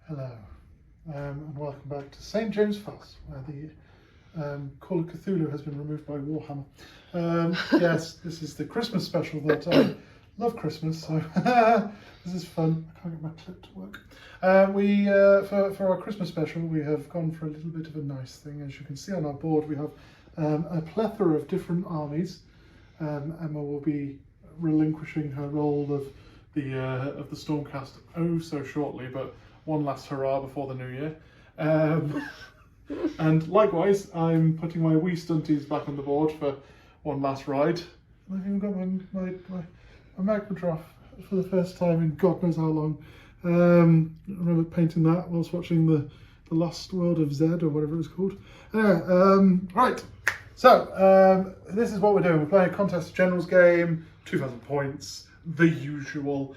Hello, and welcome back to St. James Foss, where the Call of Cthulhu has been removed by Warhammer. Yes, this is the Christmas special that I love Christmas, so this is fun. I can't get my clip to work. For our Christmas special, we have gone for a little bit of a nice thing. As you can see on our board, we have a plethora of different armies. Emma will be relinquishing her role of the Stormcast so shortly, but one last hurrah before the new year. And likewise, I'm putting my wee stunties back on the board for one last ride. I've even got my Maw-Krusha for the first time in God knows how long. I remember painting that whilst watching the Lost World of Zed, or whatever it was called. Anyway, right. So, this is what we're doing. We're playing a Contest of Generals game, 2,000 points, the usual.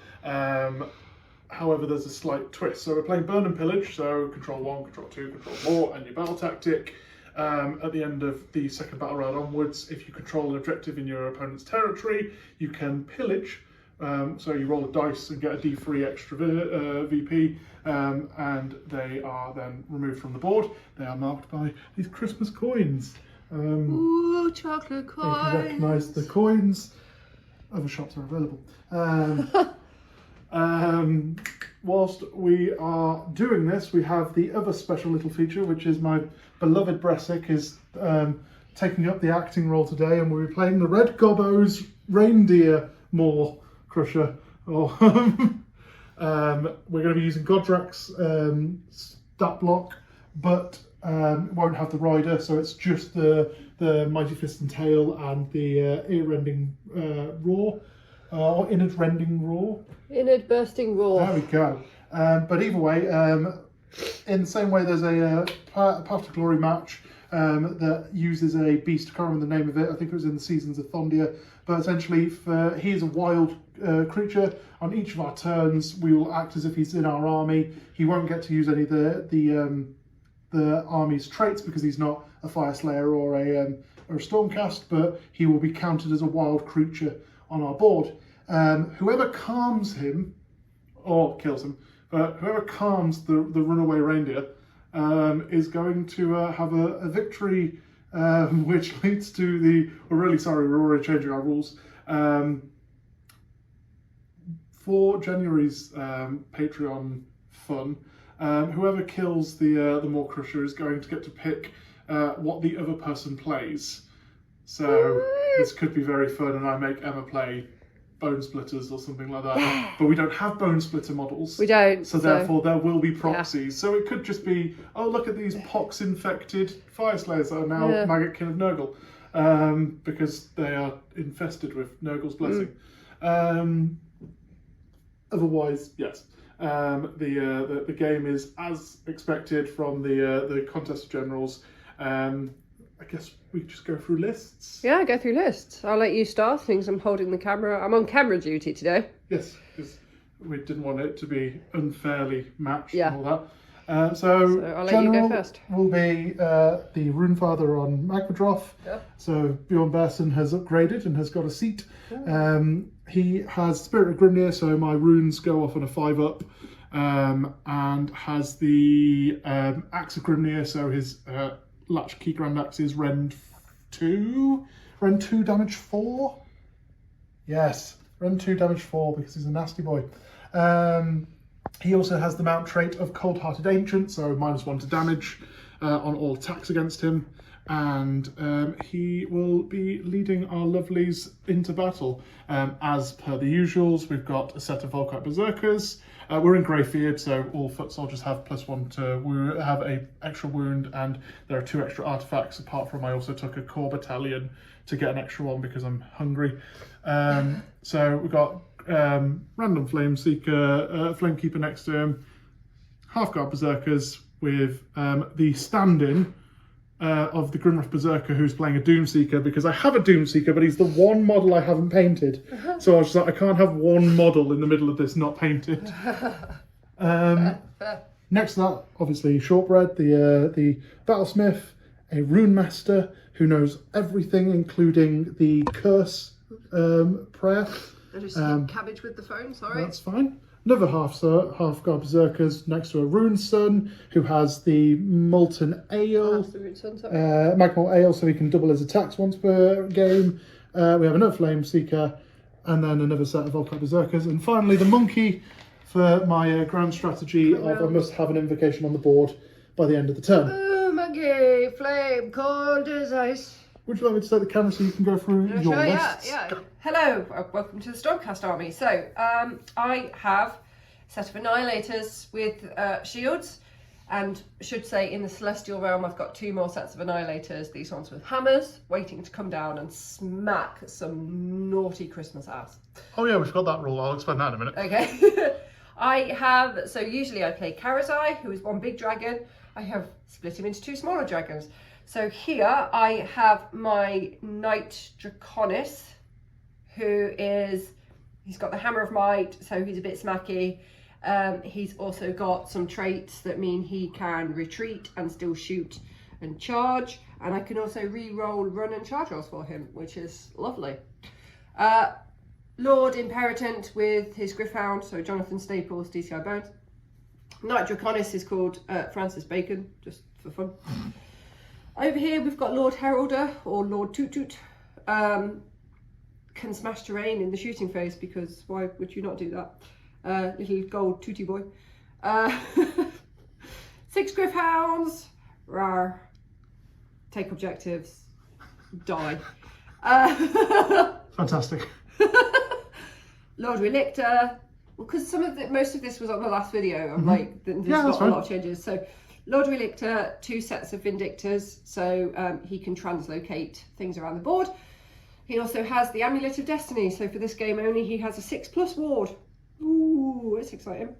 However, there's a slight twist. So we're playing Burn and Pillage, so Control 1, Control 2, Control 4, and your battle tactic. At the end of the second battle round onwards, if you control an objective in your opponent's territory, you can pillage. So you roll a dice and get a D3 extra VP, and they are then removed from the board. They are marked by these Christmas coins. Ooh, chocolate coins! You can recognise the coins. Other shops are available. Whilst we are doing this, we have the other special little feature, which is my beloved Bressic is taking up the acting role today, and we'll be playing the Red Gobbo's reindeer Maw-Krusha. We're going to be using Godrak's stat block, but it won't have the rider, so it's just the Mighty Fist and Tail and the ear-rending roar. Or inward-rending roar. Inward bursting roar. There we go. But either way, in the same way, there's a Path to Glory match that uses a beast. I can't remember the name of it. I think it was in the Seasons of Thondia. But essentially, he is a wild creature. On each of our turns, we will act as if he's in our army. He won't get to use any of the army's traits because he's not a Fyreslayer or a Stormcast. But he will be counted as a wild creature on our board. Whoever calms him, or kills him, but whoever calms the runaway reindeer is going to have a victory, which leads to the, we're really sorry, we're already changing our rules. For January's Patreon fun, whoever kills the Maw-Krusha is going to get to pick what the other person plays. So this could be very fun, and I make Emma play Bone Splitters or something like that. Yeah. But we don't have Bone Splitter models. We don't. So therefore there will be proxies. Yeah. So it could just be, oh, look at these pox-infected Fyreslayers that are now Maggotkin of Nurgle. Because they are infested with Nurgle's blessing. Otherwise, yes. The game is as expected from the Contest of Generals. I guess we just go through lists. Yeah, go through lists. I'll let you start, since I'm holding the camera. I'm on camera duty today. Yes, because we didn't want it to be unfairly matched and all that. So I'll let you go first. Will be the Runefather on Maw-Krusha. Yeah. So Bjorn Bersen has upgraded and has got a seat. Yeah. He has Spirit of Grimnir, so my runes go off on a 5-up. And has the Axe of Grimnir, so his Latchkey Grand Axe is Rend 2? Rend 2 damage 4? Yes, Rend 2 damage 4 because he's a nasty boy. He also has the mount trait of Cold-Hearted Ancient, so -1 to damage on all attacks against him. And he will be leading our lovelies into battle. As per the usuals, we've got a set of Volkite Berserkers. We're in Greyfield, so all foot soldiers have +1 to have a extra wound, and there are 2 extra artifacts. Apart from, I also took a core battalion to get an extra one because I'm hungry. So we've got random Flame Seeker, Flamekeeper next to him, Half-Guard Berserkers with the stand-in of the Grimroth Berserker who's playing a Doomseeker, because I have a Doomseeker, but he's the one model I haven't painted. So I was just like, I can't have one model in the middle of this not painted. Next to that, obviously, Shortbread, the Battlesmith, a Rune Master who knows everything, including the Curse prayer. I just cabbage with the phone, sorry. That's fine. another half guard berserkers next to a rune sun who has the molten ale, magmal ale, so he can double his attacks once per game. We have another flame seeker, and then another set of Volkite berserkers, and finally the monkey for my grand strategy of I must have an invocation on the board by the end of the turn. Oh, monkey, flame, cold as ice. Would you like me to take the camera so you can go through your lists? Yeah. Hello, welcome to the Stormcast army. So, I have a set of annihilators with shields, and I should say in the celestial realm I've got 2 more sets of annihilators, these ones with hammers, waiting to come down and smack some naughty Christmas ass. Oh yeah, we've got that rule. I'll explain that in a minute. Okay. So usually I play Karazai, who is one big dragon. I have split him into 2 smaller dragons. So here I have my Knight Draconis, he's got the Hammer of Might, so he's a bit smacky. He's also got some traits that mean he can retreat and still shoot and charge. And I can also re-roll run and charge rolls for him, which is lovely. Lord Imperatant with his Griffhound, so Jonathan Staples, DCI Bones. Knight Draconis is called Francis Bacon, just for fun. Over here we've got Lord Heralder, or Lord Toot Toot. Can smash terrain in the shooting phase, because why would you not do that? Little gold tooty boy. 6 Griffhounds, rawr. Take objectives, die. Fantastic. Lord Relictor, because most of this was on the last video. I'm like, there's not a lot of changes. So Lord Relictor, 2 sets of Vindictors, so he can translocate things around the board. He also has the Amulet of Destiny, so for this game only he has a 6+ ward. Ooh, that's exciting.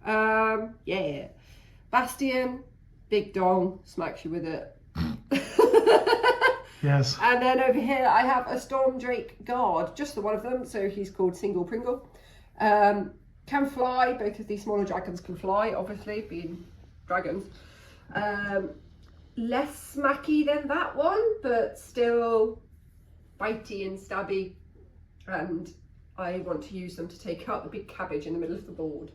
Yeah. Bastion, big dong, smacks you with it. Yes. And then over here I have a Stormdrake Guard, just the one of them, so he's called Single Pringle. Can fly, both of these smaller dragons can fly, obviously, being dragons. Less smacky than that one, but still bitey and stabby. And I want to use them to take out the big cabbage in the middle of the board.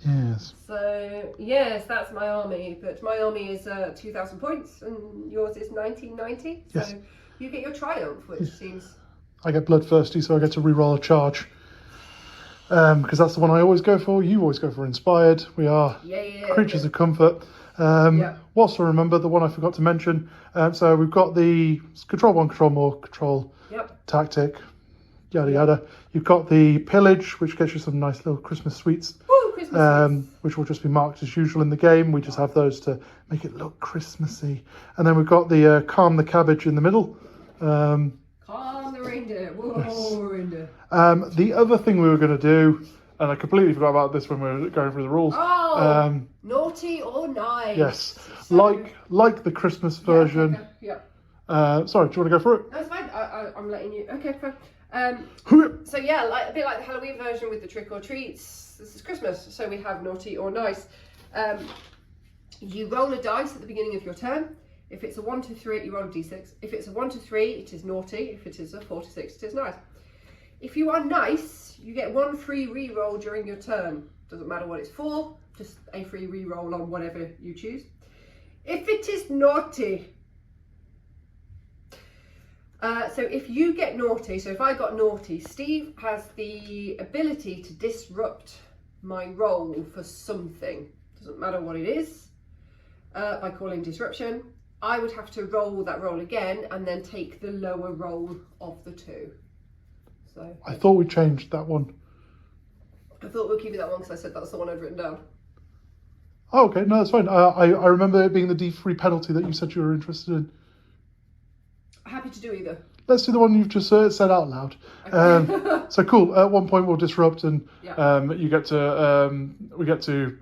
Yes. So, yes, that's my army, but my army is 2,000 points and yours is 1990. Yes. So you get your triumph, which seems... I get bloodthirsty, so I get to re-roll a charge. Because that's the one I always go for. You always go for inspired. We are creatures of comfort. Whilst I remember the one I forgot to mention. So we've got the control 1, control more, control tactic, yada yada. You've got the pillage, which gets you some nice little Christmas sweets. Ooh, Christmas sweets. Which will just be marked as usual in the game. We just have those to make it look Christmassy. And then we've got the calm the cabbage in the middle. Calm the reindeer. Whoa, reindeer. The other thing we were going to do, and I completely forgot about this when we were going through the rules. Oh, naughty or nice. Yes, so, like the Christmas version. Sorry, do you want to go through it? That's fine. I'm letting you. Okay, fine. So yeah, a bit like the Halloween version with the trick or treats. This is Christmas, so we have naughty or nice. You roll a dice at the beginning of your turn. If it's a 1 to 3, you roll a d6. If it's a 1 to 3, it is naughty. If it is a 4 to 6, it is nice. If you are nice, you get 1 free re-roll during your turn. Doesn't matter what it's for, just a free re-roll on whatever you choose. If it is naughty, so if you get naughty, so if I got naughty, Steve has the ability to disrupt my roll for something. Doesn't matter what it is, by calling disruption. I would have to roll that roll again and then take the lower roll of the 2. So I thought we changed that one. I thought we'll keep it that one because I said that's the one I'd written down. Oh, okay, no, that's fine. I remember it being the D3 penalty that you said you were interested in. Happy to do either. Let's do the one you've just said out loud. Okay. So cool. At one point we'll disrupt, and we get to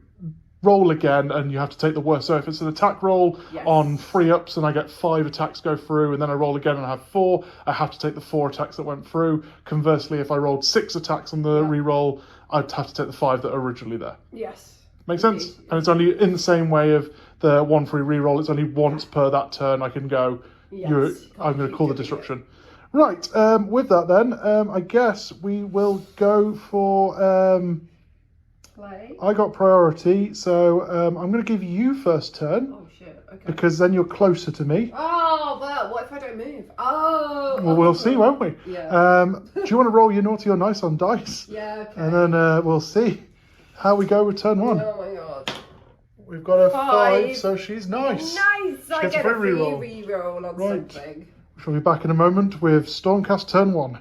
roll again, and you have to take the worst. So if it's an attack roll on 3 ups, and I get 5 attacks go through, and then I roll again and I have 4, I have to take the 4 attacks that went through. Conversely, if I rolled 6 attacks on the re-roll, I'd have to take the 5 that are originally there. Yes. Makes sense? Yes. And it's only in the same way of the 1 free re-roll. It's only once per that turn I can go. Yes, I'm going to call the disruption. Right, with that then, I guess we will go for play. I got priority, so I'm going to give you first turn. Oh shit, okay. Because then you're closer to me. Oh, well, what if I don't move? Oh! Well, we'll see, won't we? Yeah. Do you want to roll your naughty or nice on dice? Yeah, okay. And then we'll see how we go with turn 1. Oh my god. We've got a 5, so she's nice. Nice! She I gets get a a free reroll. reroll on something. She'll be back in a moment with Stormcast turn 1.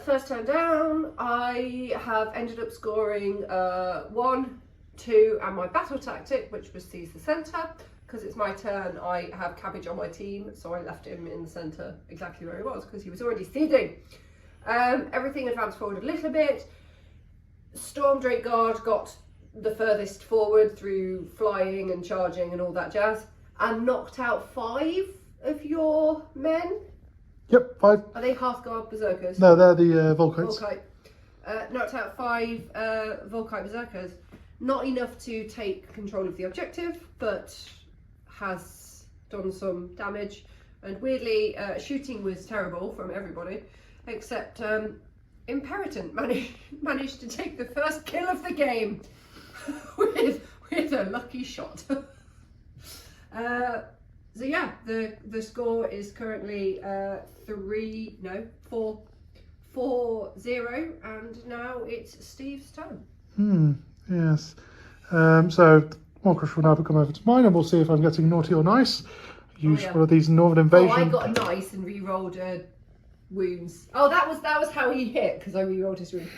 First turn down, I have ended up scoring 1, 2, and my battle tactic, which was seize the centre. Because it's my turn, I have Cabbage on my team, so I left him in the centre exactly where he was, because he was already seething. Everything advanced forward a little bit. Storm Drake Guard got the furthest forward through flying and charging and all that jazz, and knocked out 5 of your men. Yep, 5. Are they Hearthguard Berserkers? No, they're the Volkites. Volkite. Knocked out 5 Volkite Berserkers. Not enough to take control of the objective, but has done some damage. And weirdly, shooting was terrible from everybody, except Imperatant managed to take the first kill of the game with a lucky shot. So yeah, the score is currently 4-0, and now it's Steve's turn. Yes. So Maw-Krusha will now come over to mine, and we'll see if I'm getting naughty or nice. Use one of these Northern Invasion. Oh, I got a nice and re-rolled wounds. Oh, that was how he hit, because I re-rolled his wound.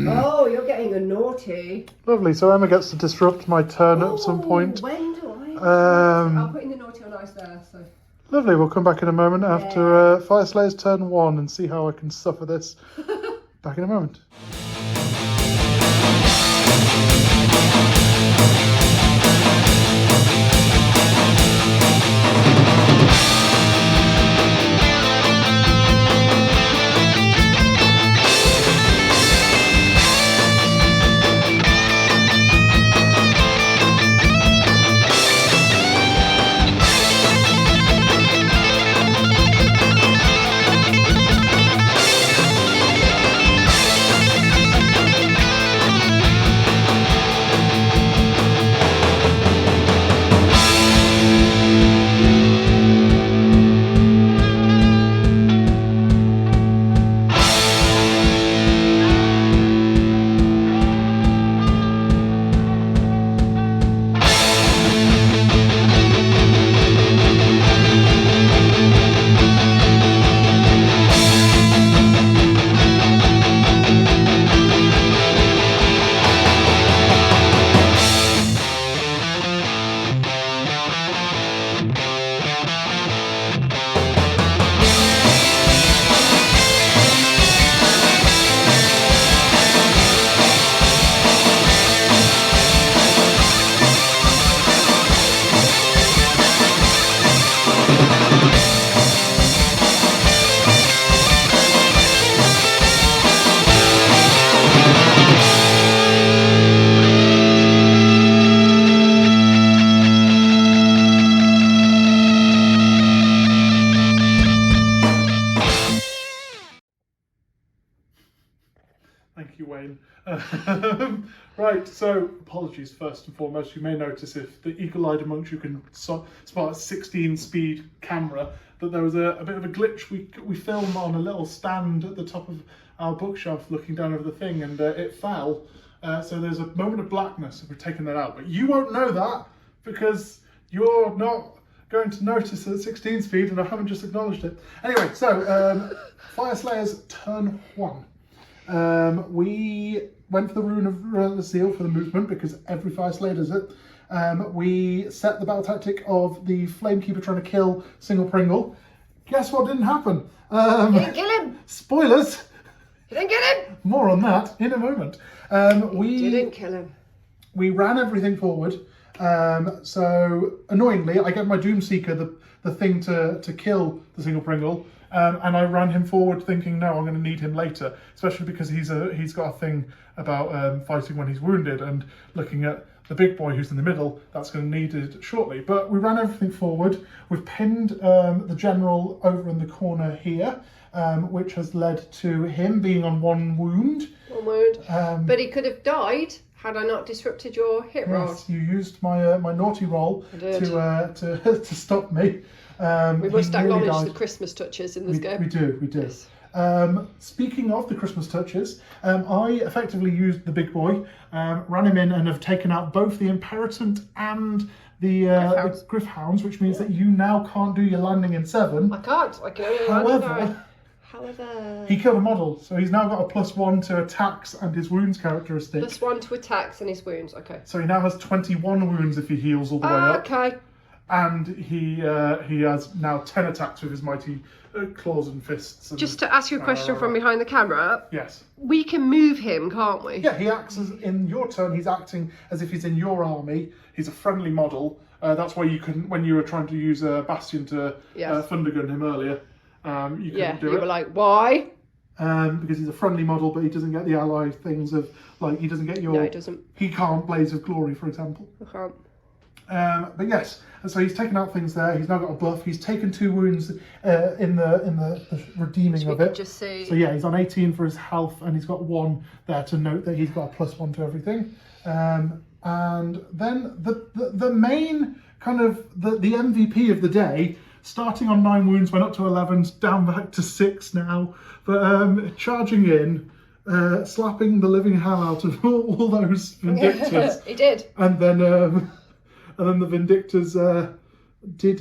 Oh, you're getting a naughty. Lovely. So Emma gets to disrupt my turn at some point. When do I? I'll put in the naughty or nice there. So. Lovely. We'll come back in a moment after Fyreslayers turn 1 and see how I can suffer this. Back in a moment. Thank you, Wayne. Right, so apologies first and foremost. You may notice if the eagle-eyed amongst you can spot a 16 speed camera, that there was a bit of a glitch. We filmed on a little stand at the top of our bookshelf looking down over the thing, and it fell. So there's a moment of blackness if we're taking that out. But you won't know that because you're not going to notice at 16 speed, and I haven't just acknowledged it. Anyway, so Fyreslayers turn 1. We went for the Rune of the Seal for the movement because every Fyreslayer does it. We set the battle tactic of the Flamekeeper trying to kill Single Pringle. Guess what didn't happen? You didn't kill him! Spoilers! You didn't get him! More on that in a moment. We didn't kill him. We ran everything forward. So annoyingly, I get my Doomseeker, the thing to kill the Single Pringle, and I ran him forward thinking, no, I'm going to need him later, especially because he's got a thing about fighting when he's wounded, and looking at the big boy who's in the middle, that's going to need it shortly. But we ran everything forward. We've pinned the general over in the corner here, which has led to him being on 1 wound. 1 wound. But he could have died had I not disrupted your hit roll. Yes, you used my my naughty roll to stop me. We must acknowledge the Christmas touches in this game. We do. Yes. Speaking of the Christmas touches, I effectively used the big boy, ran him in, and have taken out both the Imperatant and the Griffhounds, which means that you now can't do your landing in 7. I can't. I can only land. However, he killed a model, so he's now got a +1 to attacks and his wounds characteristic. +1 to attacks and his wounds. Okay. So he now has 21 wounds if he heals all the way up. Okay. And he has now 10 attacks with his mighty claws and fists. And, just to ask you a question from behind the camera. Yes. We can move him, can't we? Yeah, he acts as, in your turn, he's acting as if he's in your army. He's a friendly model. That's why you can, when you were trying to use Bastion to thundergun him earlier, you couldn't do it. You were like, why? Because he's a friendly model, but he doesn't get the ally things of, like, he doesn't get your... No, he doesn't. He can't Blaze of Glory, for example. I can't. But yes, and so he's taken out things there. He's now got a buff. He's taken 2 wounds in the redeeming of it. Just see. So yeah, he's on 18 for his health, and he's got 1 there to note that he's got a +1 to everything. And then the main kind of the MVP of the day, starting on 9 wounds, went up to 11, down back to 6 now. But charging in. Slapping the living hell out of all those Vindictors. He did. And then the Vindictors did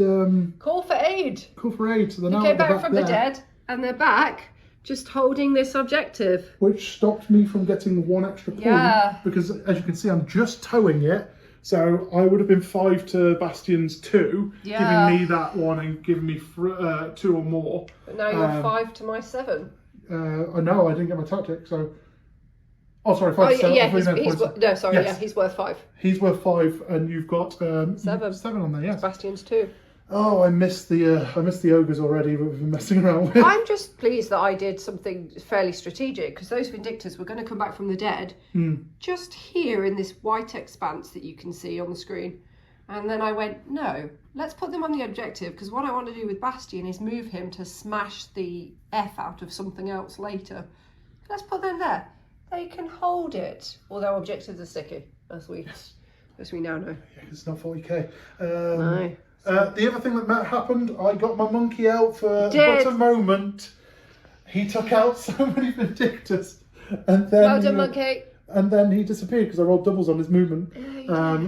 call for aid. Call for aid. So they're now came back from the dead, and they're back, just holding this objective. Which stopped me from getting 1 extra point, because as you can see, I'm just towing it. So I would have been 5 to Bastion's 2, giving me that 1 and giving me 2 or more. But now you're 5 to my 7. No, I didn't get my tactic, so... Oh, sorry, 5 to 7. He's worth 5. He's worth 5, and you've got 7 on there, yes. Bastion's 2. Oh, I missed the ogres already, but we've been messing around with. I'm just pleased that I did something fairly strategic, because those Vindictors were going to come back from the dead, just here in this white expanse that you can see on the screen. And then I went, no, let's put them on the objective, because what I want to do with Bastion is move him to smash the F out of something else later. Let's put them there. They can hold it, although objectives are sticky, as we now know. Yeah, it's not 40k. No. The other thing that happened, I got my monkey out for but a moment. He took out so many Vindictors, and then well done, monkey. And then he disappeared because I rolled doubles on his movement,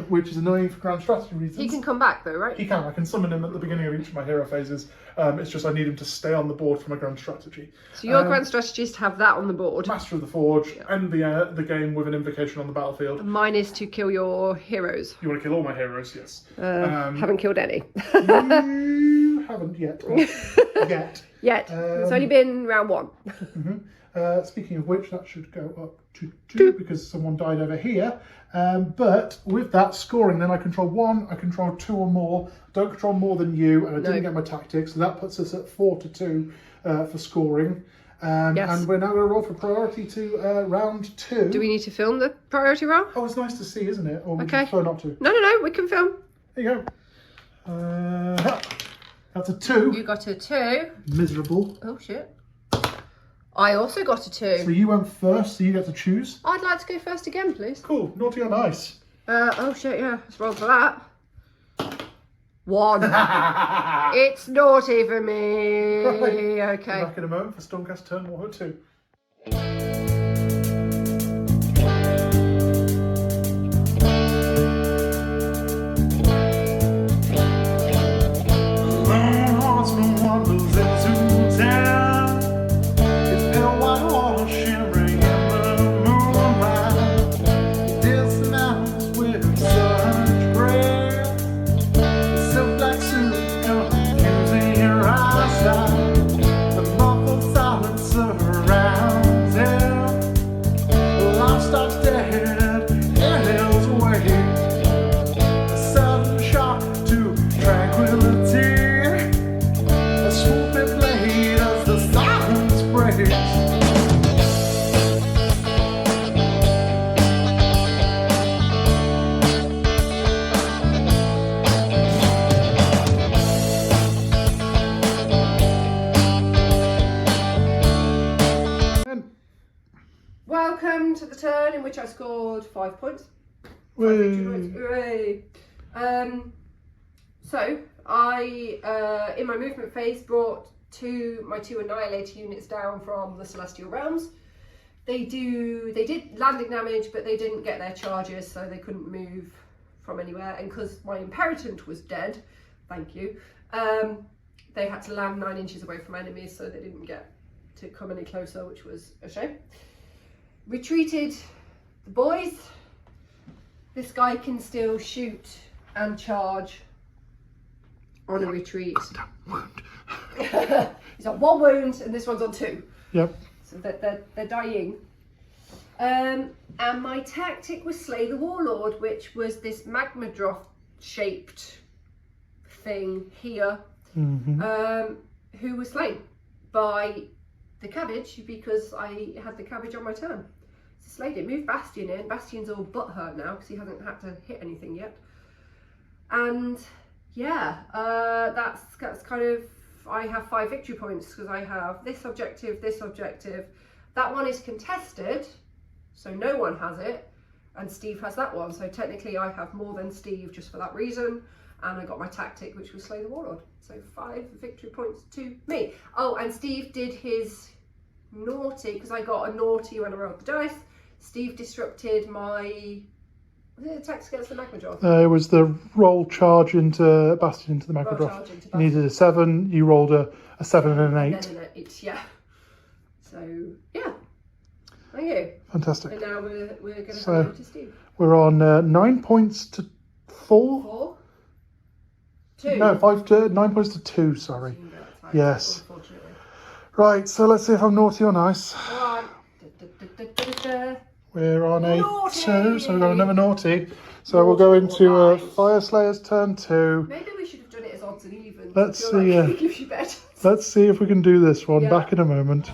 which is annoying for grand strategy reasons. He can come back though, right? He can. I can summon him at the beginning of each of my hero phases. It's just I need him to stay on the board for my grand strategy. So your grand strategy is to have that on the board. Master of the Forge, end the game with an invocation on the battlefield. And mine is to kill your heroes. You want to kill all my heroes, yes. Haven't killed any. You haven't yet. Yet. It's only been round 1. Speaking of which, that should go up to 2 because someone died over here. But with that scoring, then I control 1, I control 2 or more. Don't control more than you, and I didn't get my tactics, so that puts us at 4 to 2 for scoring. And we're now going to roll for priority to round 2. Do we need to film the priority roll? Oh, it's nice to see, isn't it? Or we prefer not to. No, we can film. There you go. That's a 2. You got a 2. Miserable. Oh, shit. I also got a 2. So you went first, so you get to choose. I'd like to go first again, please. Cool. Naughty or nice? Oh shit, yeah. Let's roll for that. 1. It's naughty for me. Right. Okay. Back in a moment for Stormcast turn 1 or 2. Welcome to the turn in which I scored 5 points. 5 victory points. Hooray! So I, in my movement phase, brought my two Annihilator units down from the Celestial Realms. They did landing damage, but they didn't get their charges, so they couldn't move from anywhere. And because my Imperatant was dead, thank you, they had to land 9 inches away from enemies, so they didn't get to come any closer, which was a shame. Retreated the boys. This guy can still shoot and charge on a retreat. He's on 1 wound and this one's on 2. Yep. So they're dying. And my tactic was Slay the Warlord, which was this Magmadroth shaped thing here, who was slain by the cabbage because I had the cabbage on my turn. So slayed it, moved Bastion in. Bastion's all butthurt now because he hasn't had to hit anything yet. And yeah, that's kind of, I have 5 victory points because I have this objective. That one is contested, so no one has it, and Steve has that one. So technically I have more than Steve just for that reason. And I got my tactic, which was Slay the Warlord. So 5 victory points to me. Oh, and Steve did his naughty, because I got a naughty when I rolled the dice. Steve disrupted my, was it attacks against the Magmadroth? It was the roll charge into Bastion into the Magmadroth. You needed a 7, you rolled a 7 and an 8. And then an 8, yeah. So, yeah. Thank you. Fantastic. And now we're going to hand over to Steve. We're on 9 points to 4. 4? 2? No, 9 points to 2, sorry. Yes. Unfortunately. Right, so let's see if I'm naughty or nice. All right. We're on a Naughty! 2, so we've got another naughty. So we'll go into Naughty. Fyreslayers turn 2. Maybe we should have done it as odds and evens. Let's I feel see, like it gives you better. Let's see if we can do this one. Yeah. Back in a moment.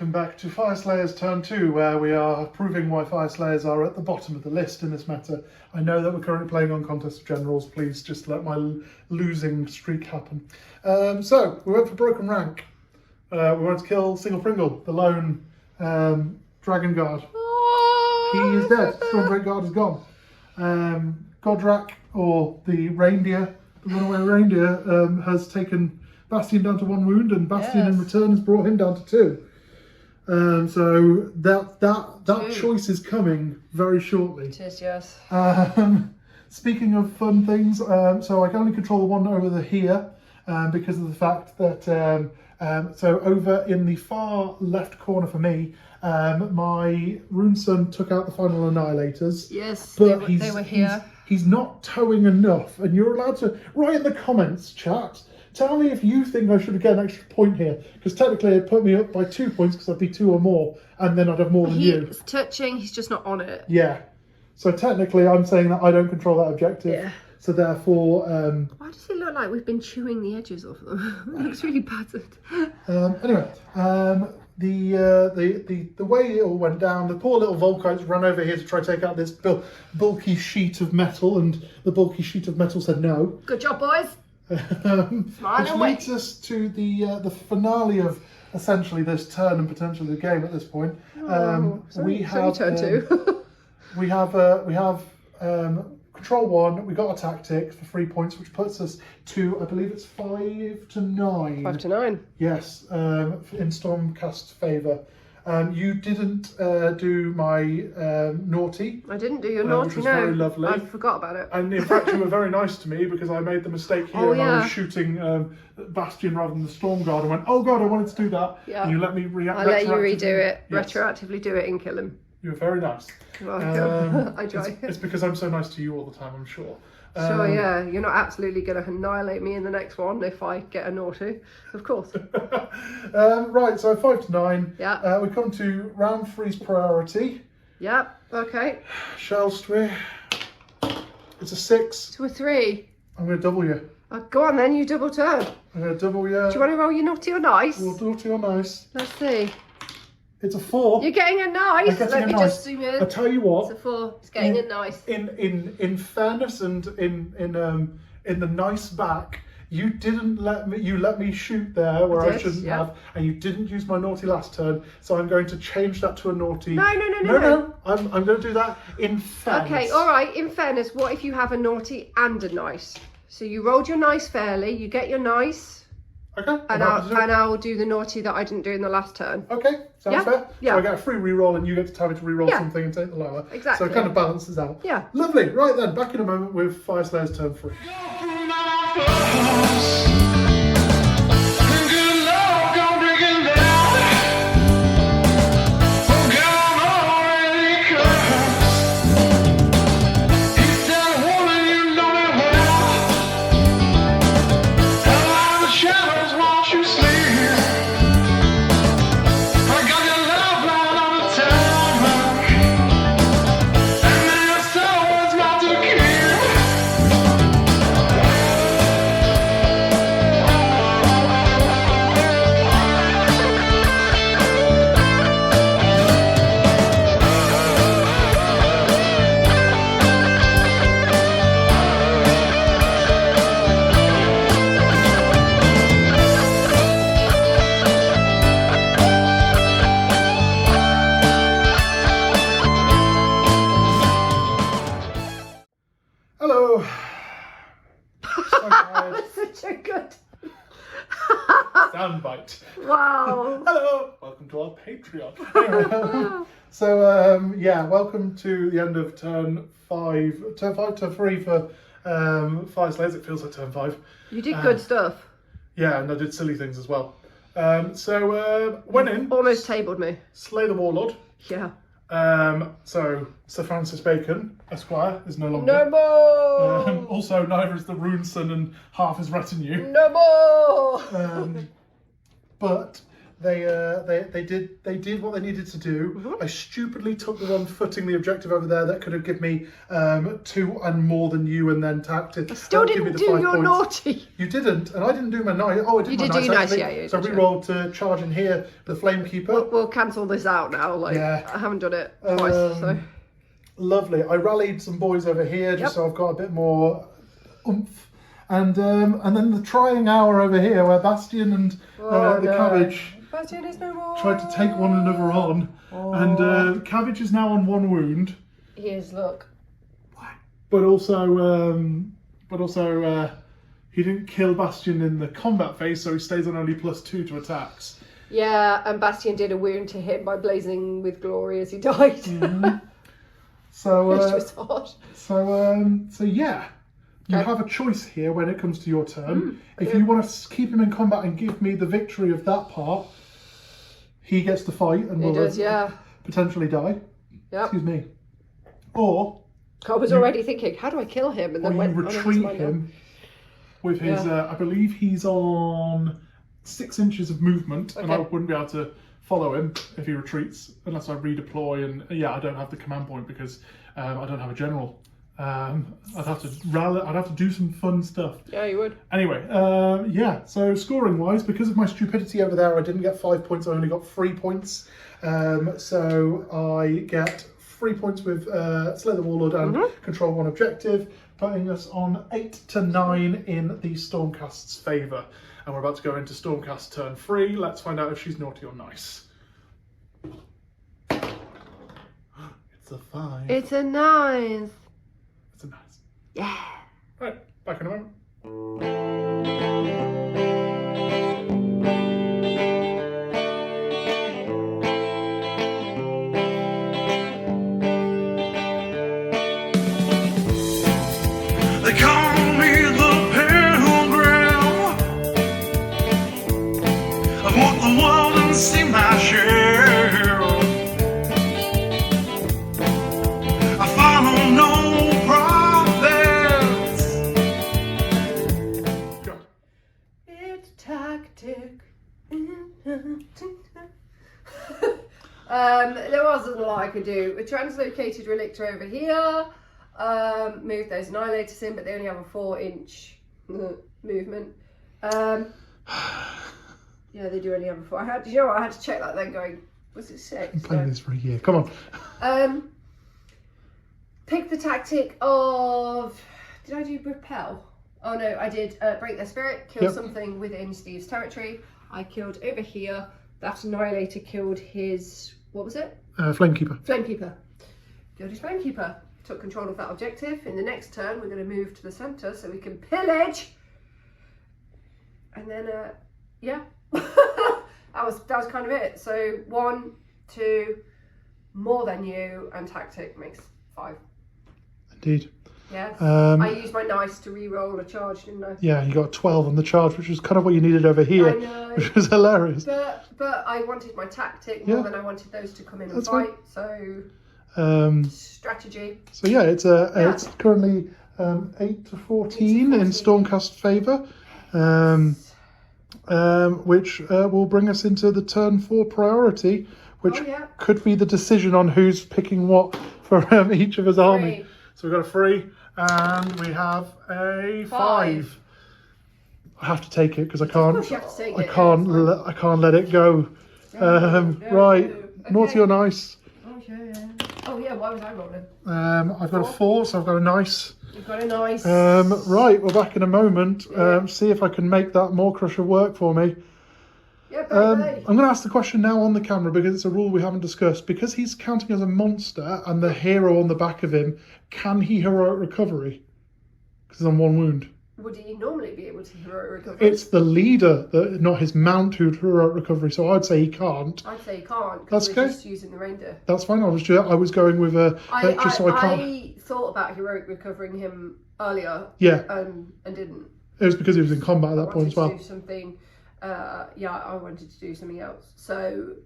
Back to Fyreslayers turn 2, where we are proving why Fyreslayers are at the bottom of the list in this matter. I know that we're currently playing on Contest of Generals. Please just let my losing streak happen. So we went for Broken Rank. We wanted to kill Single Pringle, the lone Dragon Guard. He is dead. Stormcast Guard is gone. Godrak, or the reindeer, the runaway reindeer, has taken Bastion down to 1 wound, and Bastion in return has brought him down to 2. So that choice is coming very shortly. It is, yes. Speaking of fun things, so I can only control the one over here because of the fact that so over in the far left corner for me, my rune son took out the final annihilators. Yes, but they were here. He's not towing enough, and you're allowed to write in the comments, chat. Tell me if you think I should get an extra point here, because technically it'd put me up by 2 points because I'd be 2 or more, and then I'd have more than you. He's touching, he's just not on it. Yeah. So technically I'm saying that I don't control that objective. Yeah. So therefore... Why does it look like we've been chewing the edges off them? It looks really battered. Anyway, the way it all went down, the poor little Volkites ran over here to try to take out this bulky sheet of metal, and the bulky sheet of metal said no. Good job, boys. Which leads us to the finale of essentially this turn and potentially the game at this point. We have turn 2. we have control 1. We got a tactic for 3 points, which puts us to, I believe it's 5 to 9. 5 to 9. Yes, in Stormcast's favour. You didn't do my naughty. I didn't do your naughty, which was no. very lovely. I forgot about it. And in fact, you were very nice to me because I made the mistake here and I was shooting Bastion rather than the Storm Guard and went, oh God, I wanted to do that. Yeah. And you let me react. I let you redo it, retroactively do it and kill him. You were very nice. Well, I try. It's because I'm so nice to you all the time, I'm sure. Sure, yeah. You're not absolutely going to annihilate me in the next one if I get a naughty, of course. Right, so 5 to 9. Yeah. We come to round 3's priority. Yep, okay. Shallst we? It's a 6. To a 3. I'm going to double you. Go on then, you double turn. I'm going to double you. Do you want to roll your naughty or nice? We'll naughty or nice. Let's see. It's a 4. You're getting a nice. Let me just zoom in. I tell you what. It's a 4. It's getting a nice. In fairness and in the nice back, you didn't let me. You let me shoot there where I shouldn't have, and you didn't use my naughty last turn. So I'm going to change that to a naughty. No. I'm going to do that in fairness. Okay, all right. In fairness, what if you have a naughty and a nice? So you rolled your nice fairly. You get your nice. Okay. And I'll do the naughty that I didn't do in the last turn. Okay, sounds fair. Yeah. So I get a free reroll and you get to tell me to reroll something and take the lower. Exactly. So it kind of balances out. Yeah. Lovely. Right then, back in a moment with Fyreslayers turn 3. Soundbite. Wow. Hello. Welcome to our Patreon. So yeah, welcome to the end of turn 5. Turn 3 for Fyreslayers. It feels like turn 5. You did good stuff. Yeah, and I did silly things as well. So went in. Almost tabled me. Slay the Warlord. Yeah. So Sir Francis Bacon, Esquire, is no longer. No more. Also, neither is the Rune Son and half his retinue. No more. But they did what they needed to do. Mm-hmm. I stupidly took the one footing the objective over there that could have given me 2 and more than you, and then tapped it. I still didn't do your naughty. You didn't, and I didn't do my nice. Oh, I did. You my did nice, do your nice, actually. yeah. You so I did, re-rolled to charge in here the Flamekeeper. We'll cancel this out now. Like I haven't done it twice. So lovely. I rallied some boys over here just so I've got a bit more oomph. And then the trying hour over here where Bastion and Cabbage Bastion is no more. tried to take one another on. And Cabbage is now on 1 wound. He is, look. But also he didn't kill Bastion in the combat phase, so he stays on only +2 to attacks. Yeah, and Bastion did a wound to him by blazing with glory as he died. Mm-hmm. So, Which was hard. So yeah, you have a choice here when it comes to your turn. If you want to keep him in combat and give me the victory of that part, he gets to fight and will potentially die. Yep. Excuse me. Or I was already thinking, how do I kill him? And then you retreat him with his. I believe he's on 6 inches of movement, and I wouldn't be able to follow him if he retreats unless I redeploy. And I don't have the command point because I don't have a general. I'd have to rally. I'd have to do some fun stuff. Yeah, you would. Anyway, so scoring wise, because of my stupidity over there, I didn't get 5 points. I only got 3 points. So I get 3 points with Slay the Warlord and control 1 objective, putting us on 8 to 9 in the Stormcast's favour. And we're about to go into Stormcast turn 3. Let's find out if she's naughty or nice. It's a 5. It's a 9. It's a nice. Yeah. Right, back in a moment. They call me the pilgrim. I've walked the world and seen my share. I follow no prophets. Go. It's tactic. There wasn't a lot I could do. A translocated relictor over here. Move those annihilators in, but they only have a 4-inch movement. Yeah, they do only have a 4. I had to check that then. Going, was it 6? I'm playing this for a year. Come on. Pick the tactic of. Did I do repel? Oh no, I did break their spirit. Kill something within Steve's territory. I killed over here. That annihilator killed his. What was it? Flamekeeper. Flamekeeper. Killed his Flamekeeper. Took control of that objective. In the next turn, we're going to move to the centre so we can pillage. And then, that was kind of it. So 1, 2, more than you, and tactic makes 5. Indeed. Yeah. I used my nice to re-roll a charge, didn't I? Yeah, you got 12 on the charge, which was kind of what you needed over here. I know. Which was hilarious. But I wanted my tactic more than I wanted those to come in and fight. So. Strategy. So yeah, it's currently 8 to 14 in Stormcast's favour, which will bring us into the turn 4 priority, which could be the decision on who's picking what for each of his army. So we've got a 3 and we have a 5. I have to take it because I can't let it go. Right, naughty or nice? Oh yeah, why was I rolling? I've got a 4, so I've got a nice. You've got a nice. Right, we're back in a moment. See if I can make that Maw-Krusha work for me. Yeah, I'm going to ask the question now on the camera because it's a rule we haven't discussed. Because he's counting as a monster and the hero on the back of him, can he heroic recovery? Because he's on 1 wound. Would he normally be able to heroic recovery? It's the leader, not his mount, who'd heroic recovery. So I'd say he can't. I'd say he can't. That's okay. Just using the reindeer. That's fine. I was going with a. I thought about heroic recovering him earlier. Yeah. And didn't. It was because he was in combat at that point as well. Do something. I wanted to do something else. So.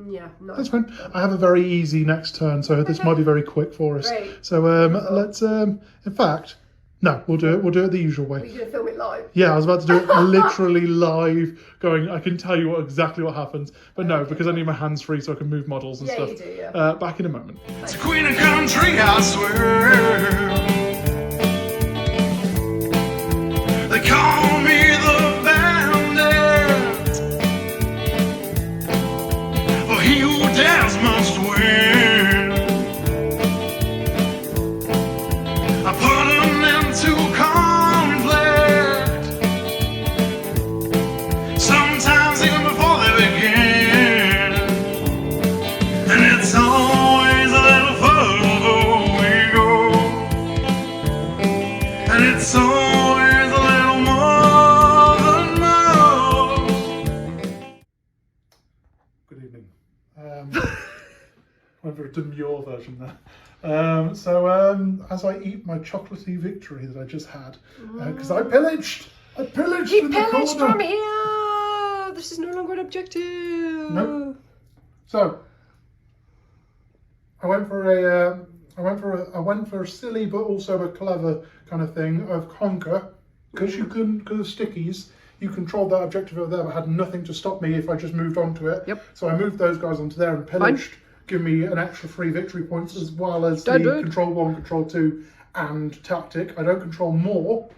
Yeah, no. That's fine. I have a very easy next turn, so this might be very quick for us. Great. So let's. In fact. No, we'll do it. We'll do it the usual way. Are you going to film it live? Yeah, I was about to do it literally live. I can tell you exactly what happens, but no, because I need my hands free so I can move models and stuff. Yeah, you do. Yeah. Back in a moment. It's Queen of Country, I swear. They call me the bandit, for he who dares must win. I put an end to conflict, sometimes even before they begin, and it's always a little further we go. Went for a demure version there. As I eat my chocolatey victory that I just had, because I pillaged He in the pillaged corner. from here! This is no longer an objective. Nope. So I went for a silly but also a clever kind of thing of conquer, because of stickies. You controlled that objective over there, but had nothing to stop me if I just moved onto it. Yep. So I moved those guys onto there and pillaged, give me an extra 3 victory points, as well as the control 1, control 2, and tactic. I don't control more,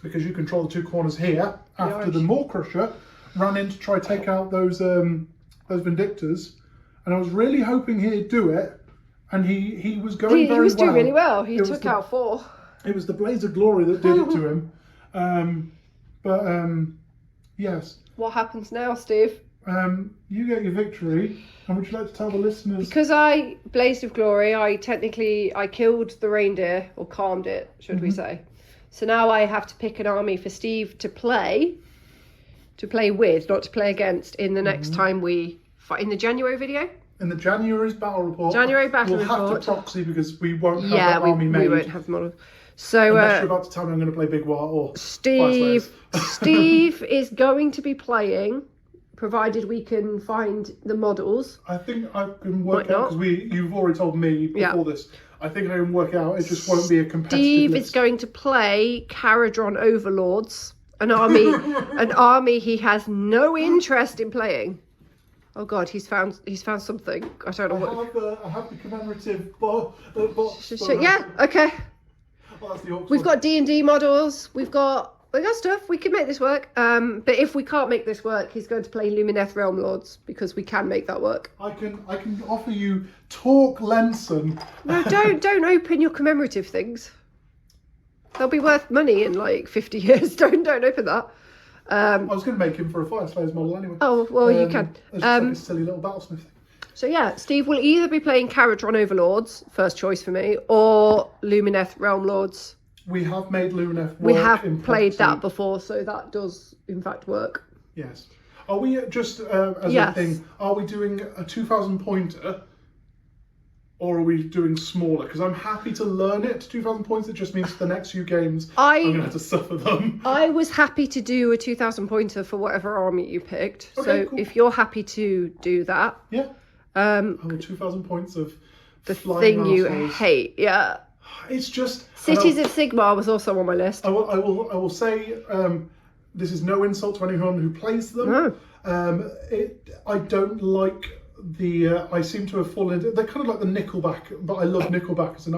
because you control the 2 corners here. After the Maw-Krusha ran in to try to take out those Vindictors, and I was really hoping he'd do it, and he was going very well. He was doing really well. He took out 4. It was the Blaze of Glory that did it to him. Yes. What happens now, Steve? You get your victory, and would you like to tell the listeners? Because I blazed of glory, I killed the reindeer, or calmed it, should we say. So now I have to pick an army for Steve to play with, not to play against, in the next time we fight, in the January video. In the January's battle report. We'll have to proxy, because we won't have that army made. We won't have the model. So unless you're about to tell me I'm going to play Big War or Steve Fyreslayers. is going to be playing, provided we can find the models. I think I can work out, because you've already told me before this. I think I can work out. It just won't be a competitive Steve list. is going to play Caradron Overlords, an army he has no interest in playing. Oh God, he's found something. I don't know what. I have the commemorative box. Yeah. Okay. Well, that's the We've got D&D models. We've got stuff. We can make this work. But if we can't make this work, he's going to play Lumineth Realm Lords, because we can make that work. I can offer you Torque Lenson. No, don't open your commemorative things. They'll be worth money in like 50 years. Don't open that. I was going to make him for a Fyreslayers model anyway. Oh well, you can. It's just like a silly little battlesmith thing. So yeah, Steve will either be playing Caradron Overlords, first choice for me, or Lumineth Realm Lords. We have made Lumineth work. We have in played proxy. that before, so that does in fact work. Yes. Are we just as a thing? Are we doing a 2,000 pointer, or are we doing smaller? Because I'm happy to learn it to 2,000 points. It just means for the next few games I'm going to have to suffer them. I was happy to do a 2,000 pointer for whatever army you picked. Okay, so cool. if you're happy to do that, 2,000 points of the flying thing you assholes. hate, It's just Cities of Sigmar was also on my list. I will say this is no insult to anyone who plays them. No. I don't like the. I seem to have fallen into. They're kind of like the Nickelback, but I love Nickelback as an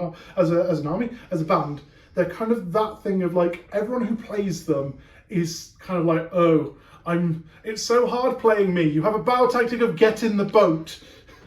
army, as a band. They're kind of that thing of like everyone who plays them is kind of like, it's so hard playing me. You have a battle tactic of get in the boat.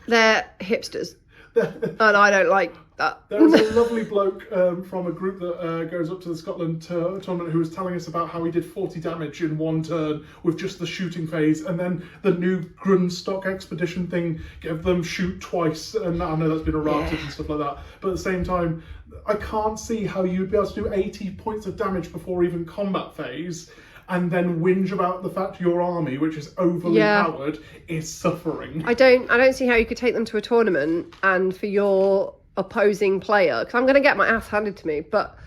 They're hipsters, and I don't like that. There was a lovely bloke from a group that goes up to the Scotland tournament who was telling us about how he did 40 damage in one turn with just the shooting phase, and then the new Grundstock expedition thing gave them shoot twice, and I know that's been errated and stuff like that, but at the same time, I can't see how you'd be able to do 80 points of damage before even combat phase, and then whinge about the fact your army, which is overly powered, is suffering. I don't see how you could take them to a tournament and for your opposing player, because I'm going to get my ass handed to me, but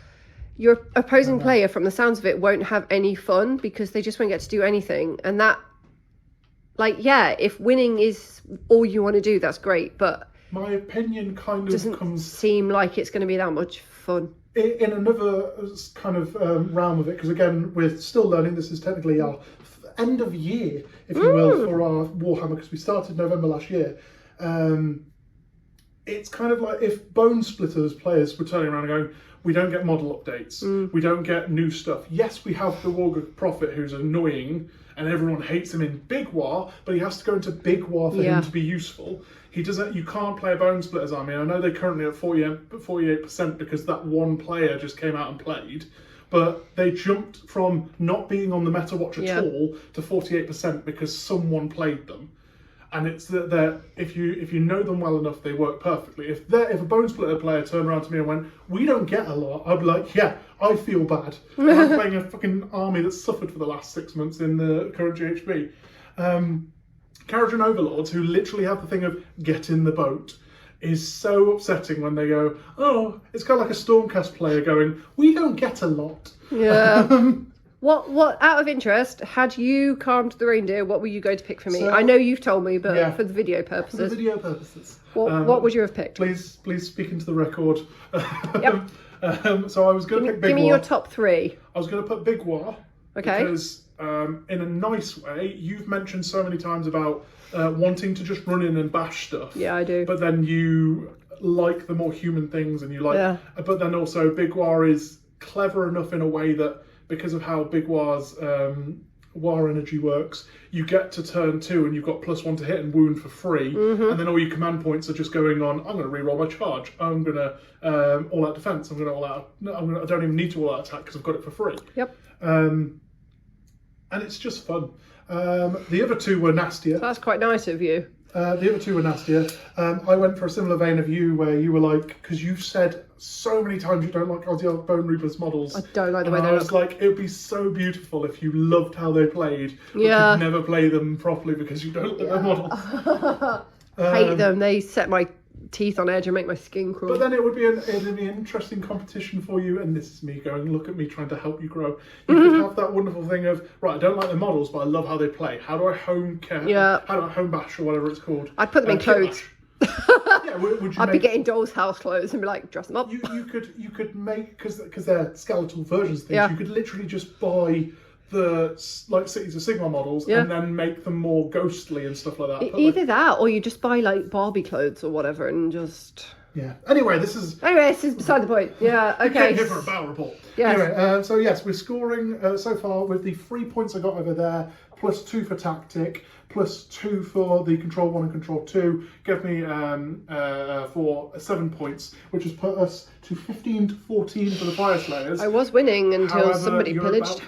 your opposing player, from the sounds of it, won't have any fun because they just won't get to do anything. And that, if winning is all you want to do, that's great, but my opinion kind of doesn't seem like it's going to be that much fun. In another kind of realm of it, because again, we're still learning, this is technically our end of year, if you will, for our Warhammer, because we started November last year. It's kind of like if Bone Splitters players were turning around and going, we don't get model updates, we don't get new stuff. Yes, we have the Warg Prophet who's annoying and everyone hates him in Big War, but he has to go into Big War for him to be useful. He doesn't. You can't play a Bone Splitters army. I know they're currently at 48% because that one player just came out and played, but they jumped from not being on the meta watch at all to 48% because someone played them. And it's that if you know them well enough, they work perfectly. If a Bone Splitter player turned around to me and went, "We don't get a lot," I'd be like, "Yeah, I feel bad. I'm playing a fucking army that's suffered for the last 6 months in the current GHB." Carriage and overlords who literally have the thing of get in the boat is so upsetting when they go, oh, it's kind of like a Stormcast player going, we don't get a lot. Yeah. What out of interest, had you calmed the reindeer, what were you going to pick for me? So, I know you've told me, but yeah, for the video purposes. For the video purposes. What would you have picked? Please speak into the record. Yep. So I was going to pick Big Give me War. your top 3. I was going to put Big War. Okay. Because in a nice way, you've mentioned so many times about wanting to just run in and bash stuff. Yeah, I do. But then you like the more human things, and you like. Yeah. But then also, Big War is clever enough in a way that because of how Big War's war energy works, you get to turn 2 and you've got +1 to hit and wound for free, and then all your command points are just going on. I'm going to reroll my charge. I'm going to all out defense. I'm going to all out. No, I don't even need to all out attack because I've got it for free. Yep. And it's just fun. The other 2 were nastier. That's quite nice of you. The other 2 were nastier. I went for a similar vein of you, where you were like, because you've said so many times you don't like Aussie Bone Reapers models. I don't like the way they look. I was look. like, it would be so beautiful if you loved how they played, but Yeah. could never play them properly because you don't like their models. Hate them. They set my teeth on edge and make my skin crawl. But then it would be an interesting competition for you, and this is me going, look at me trying to help you grow. You could have that wonderful thing of, right, I don't like the models, but I love how they play. How do I home care? Yeah. How do I home bash or whatever it's called? I'd put them in Kit clothes. bash. Yeah, would you I'd be getting dolls' house clothes and be like, dress them up. You could make, because they're skeletal versions of things. Yeah. You could literally just buy the like Cities of Sigmar models, Yeah. and then make them more ghostly and stuff like that. Put, Either that, or you just buy like Barbie clothes or whatever and just. Yeah. Anyway, this is beside the point. Yeah. Okay. here for a battle report. Yes. Anyway, so yes, we're scoring so far with the 3 points I got over there, +2 for tactic, +2 for the control 1 and control 2, give me for 7 points, which has put us to 15 to 14 for the Fyreslayers. I was winning until However, somebody pillaged.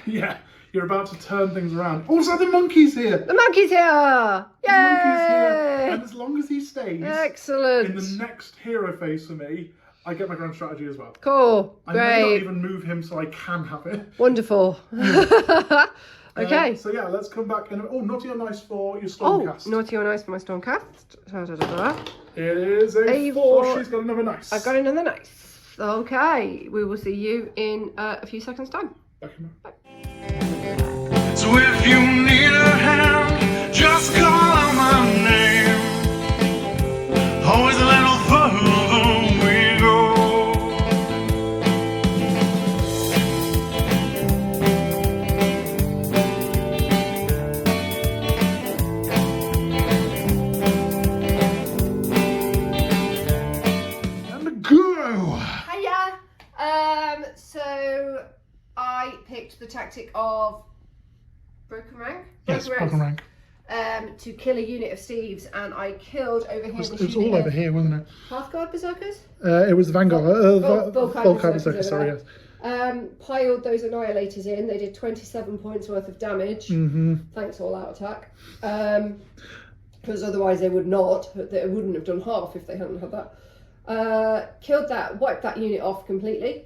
You're about to turn things around. Also, the monkey's here. The monkey's here! The monkey's here. Yay! And as long as he stays Excellent. in the next hero phase for me, I get my grand strategy as well. Cool. I may not Great. even move him so I can have it. Wonderful. Okay. So yeah, let's come back and naughty or nice for your Stormcast. Naughty or nice for my Stormcast. It is a 4. She's got another nice. I've got another nice. Okay. We will see you in a few seconds' time. Back in Bye. So if you need a hand, just call out my name. Always a little further we go. And go! Hiya! So I picked the tactic of broken rank. Yes, broken rank. To kill a unit of Steves, and I killed over here. It was all over here, wasn't it? Pathguard Berserkers? It was the Vanguard. Volkite Berserker, sorry, yes. Piled those Annihilators in. They did 27 points worth of damage. Thanks, all out attack. Because otherwise they would not. They wouldn't have done half if they hadn't had that. Killed that, wiped that unit off completely.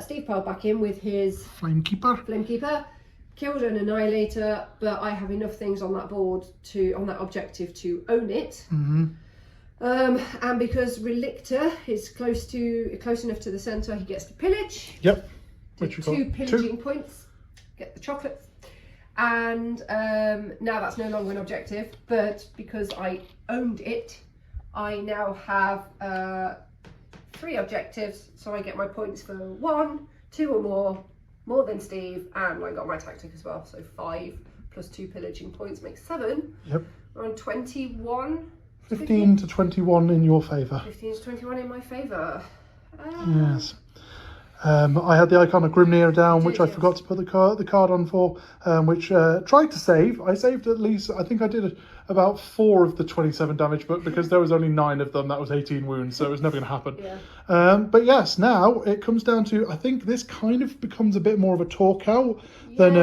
Steve piled back in with his Flamekeeper. Killed an Annihilator, but I have enough things on that board on that objective to own it. And because Relictor is close enough to the centre, he gets to pillage. Yep. Which 2 pillaging points. Get the chocolates. And now that's no longer an objective, but because I owned it, I now have 3 objectives, so I get my points for 1, 2 or more than Steve, and I got my tactic as well, so 5 plus 2 pillaging points makes 7. Yep. We're on 21. 15 to 21 in your favour. 15 to 21 in my favour. Yes. I had the icon of Grimnir down, which I forgot to put the card on for, which tried to save. I saved at least, I think I did about 4 of the 27 damage, but because there was only 9 of them, that was 18 wounds, so it was never going to happen. Yeah. But yes, now it comes down to, I think this kind of becomes a bit more of a talk out than,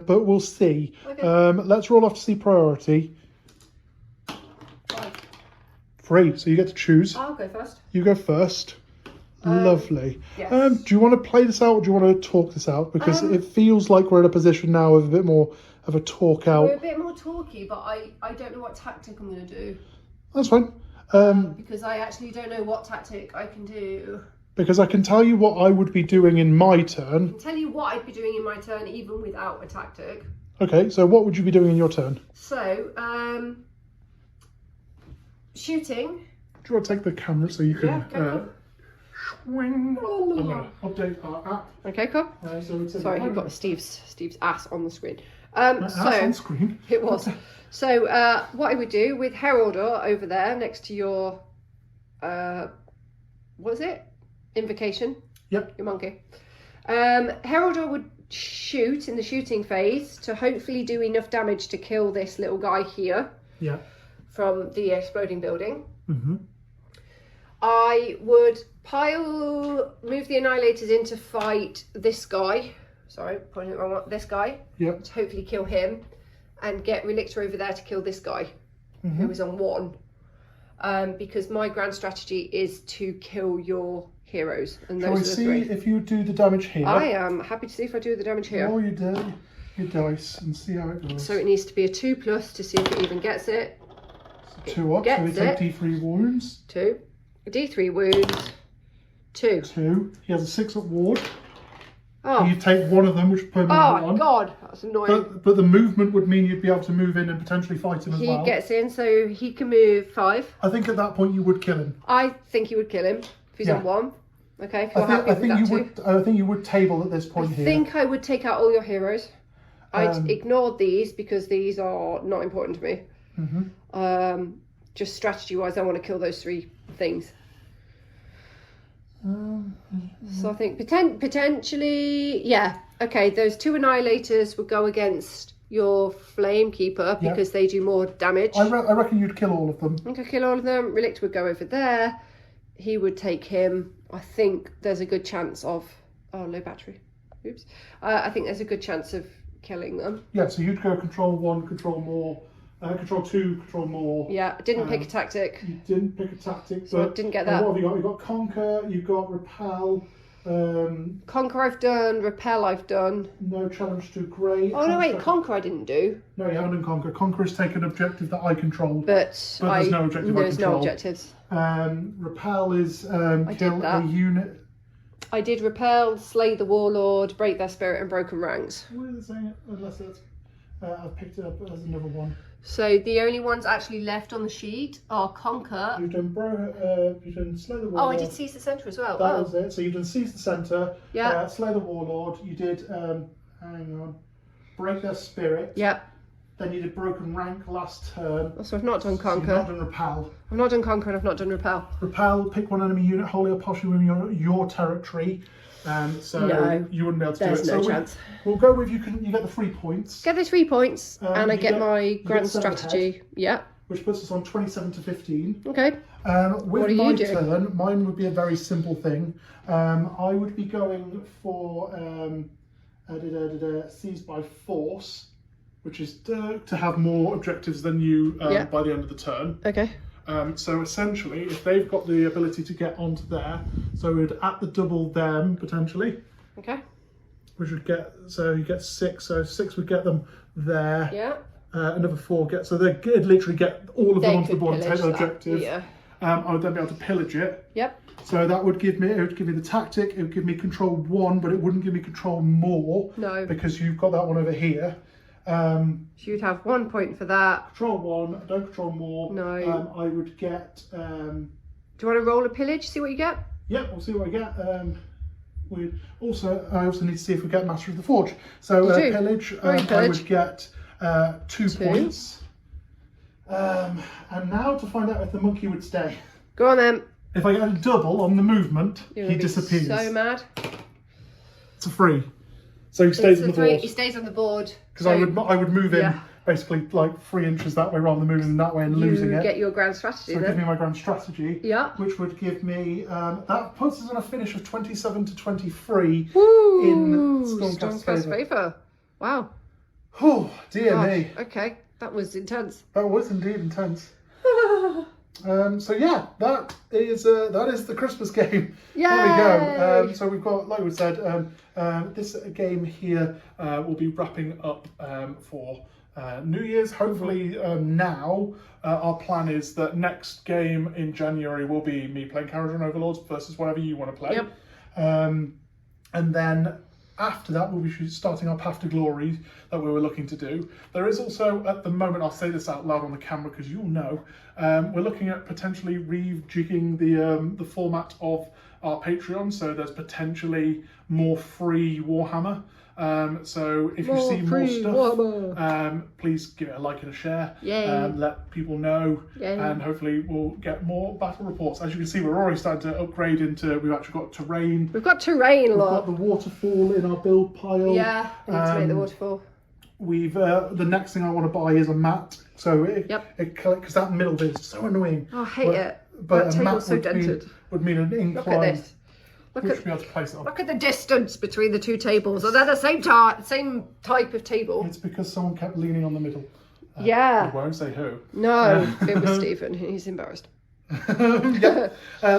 but we'll see. Okay. Let's roll off to see priority. 3, so you get to choose. I'll go first. You go first. Lovely. Yes. Do you want to play this out, or do you want to talk this out? Because it feels like we're in a position now of a bit more have a talk We're out. a bit more talky, but I don't know what tactic I'm going to do. That's fine. Because I actually don't know what tactic I can do. Because I can tell you what I would be doing in my turn. I can tell you what I'd be doing in my turn, even without a tactic. Okay, so what would you be doing in your turn? So, shooting. Do you want to take the camera so you can... Yeah, okay, swing. I'm going to update our app. Okay, cool. Sorry, you've got Steve's ass on the screen. Ass on screen? It was. So, what I would do with Heraldor over there next to your... what is it? Invocation. Yep. Your monkey. Heraldor would shoot in the shooting phase to hopefully do enough damage to kill this little guy here. Yeah. From the exploding building. Mm-hmm. I would move the Annihilators in to fight this guy. Sorry, pointing at the wrong one. This guy. Yep. To hopefully kill him. And get Relictor over there to kill this guy. Who is on 1. Because my grand strategy is to kill your heroes. And Shall we those are the see 3. if you do the damage here? I am happy to see if I do the damage here. Roll your dice and see how it goes. So it needs to be a 2+ to see if it even gets it. So 2 up, so we take D3 wounds. 2. D3 wounds. 2. 2. He has a 6-up ward. Oh. You take one of them, which put him on 1. Oh God, that's annoying. But the movement would mean you'd be able to move in and potentially fight him as well. He gets in, so he can move 5. I think at that point you would kill him. I think you would kill him if he's on 1. Okay, if you're happy with that too. I think you would table at this point here. I think I would take out all your heroes. I'd ignore these because these are not important to me. Mm-hmm. Just strategy-wise, I want to kill those 3 things. So I think potentially, yeah. Okay, those 2 Annihilators would go against your Flamekeeper because they do more damage. I reckon you'd kill all of them. Okay, kill all of them. Relictor would go over there. He would take him. I think there's a good chance of... Oh, low battery. Oops. I think there's a good chance of killing them. Yeah, so you'd go control 1, control more, control 2, control more. Yeah, didn't pick a tactic. You didn't pick a tactic. So I didn't get that. What have you got? You've got Conquer, you've got Repel. Conquer I've done, Repel I've done. No challenge too great. Oh no, wait, Conquer I didn't do. No, you haven't done Conquer. Conquer has taken an objective that I control. But there's no objective I control. There's no objectives. Repel is I kill a unit. I did Repel, Slay the Warlord, Break Their Spirit and Broken Ranks. Where is it saying it? Unless it's... I've picked it up as another one. So the only ones actually left on the sheet are Conquer. You've done Slay the Warlord. Oh, I did Seize the Centre as well. That was it. So you've done Seize the Centre. Yeah. Slay the Warlord. You did Break Their Spirit. Yeah. Then you did Broken Rank last turn. So I've not done Conquer. So you've not done Repel. I've not done Conquer and I've not done Repel. Repel, pick one enemy unit wholly or partially within your territory. So no, you wouldn't be able to do it. There's no chance. We'll go with you get the 3 points. Get the 3 points and I get my grand strategy. Yeah. Which puts us on 27 to 15. Okay. With my turn, mine would be a very simple thing. I would be going for Seize by Force, which is to have more objectives than you by the end of the turn. Okay. So essentially, if they've got the ability to get onto there, so we'd at the double them potentially. Okay. Which would get, so you get 6, so 6 would get them there. Yeah. Another 4 get, so they'd literally get all of them onto the board and take the objective. Yeah. I would then be able to pillage it. Yep. So that would give me, it would give me the tactic, it would give me control 1, but it wouldn't give me control more. No. Because you've got that one over here. So you'd have 1 point for that. Control 1, don't control more. No. I would get... Do you want to roll a pillage, see what you get? Yeah, we'll see what I get. I also need to see if we get Master of the Forge. So pillage, I would get 2 points. And now to find out if the monkey would stay. Go on then. If I get a double on the movement, he disappears. So mad. It's a 3. So he stays on the board. He stays on the board. Because I would move in basically like 3 inches that way rather than moving that way and losing it. You get your grand strategy so then. give me my grand strategy. Yeah. Which would give me, that puts us on a finish of 27 to 23 Woo! in Stormcast favour. Wow. Oh, dear me. Okay, that was intense. That was indeed intense. So yeah, that is the Christmas game. Yay! There we go. So we've got, like we said, this game here will be wrapping up for New Year's. Hopefully now our plan is that next game in January will be me playing Kharadron Overlords versus whatever you want to play. Yep. And then after that, we'll be starting our Path to Glory that we were looking to do. There is also, at the moment, I'll say this out loud on the camera because you'll know, we're looking at potentially rejigging the format of our Patreon. So there's potentially more free Warhammer. So if you see more stuff, please give it a like and a share. Let people know, and hopefully we'll get more battle reports. As you can see, we're already starting to upgrade into. We've actually got terrain. We've got terrain, We've got the waterfall in our build pile. Yeah, we need to make the waterfall. We've the next thing I want to buy is a mat. So because that middle bit is so annoying. Oh, I hate it. But that a mat table's so dented. would mean an incline. Look at this. Look at the distance between the two tables. Are they the same type of table? It's because someone kept leaning on the middle. Yeah. I won't say who. No, it was Stephen. He's embarrassed. Yeah.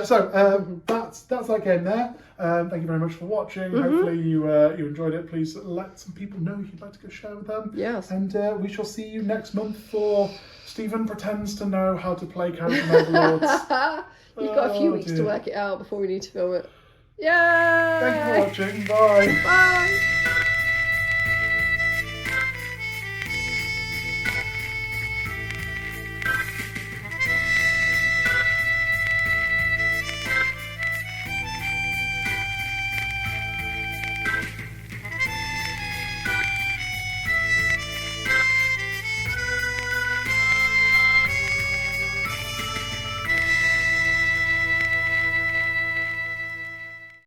So that's that game there. Thank you very much for watching. Hopefully you enjoyed it. Please let some people know if you'd like to go share with them. Yes. And we shall see you next month for Stephen pretends to know how to play Kharadron Overlords. You've got a few weeks to work it out before we need to film it. Yay! Thank you for watching. Bye. Bye.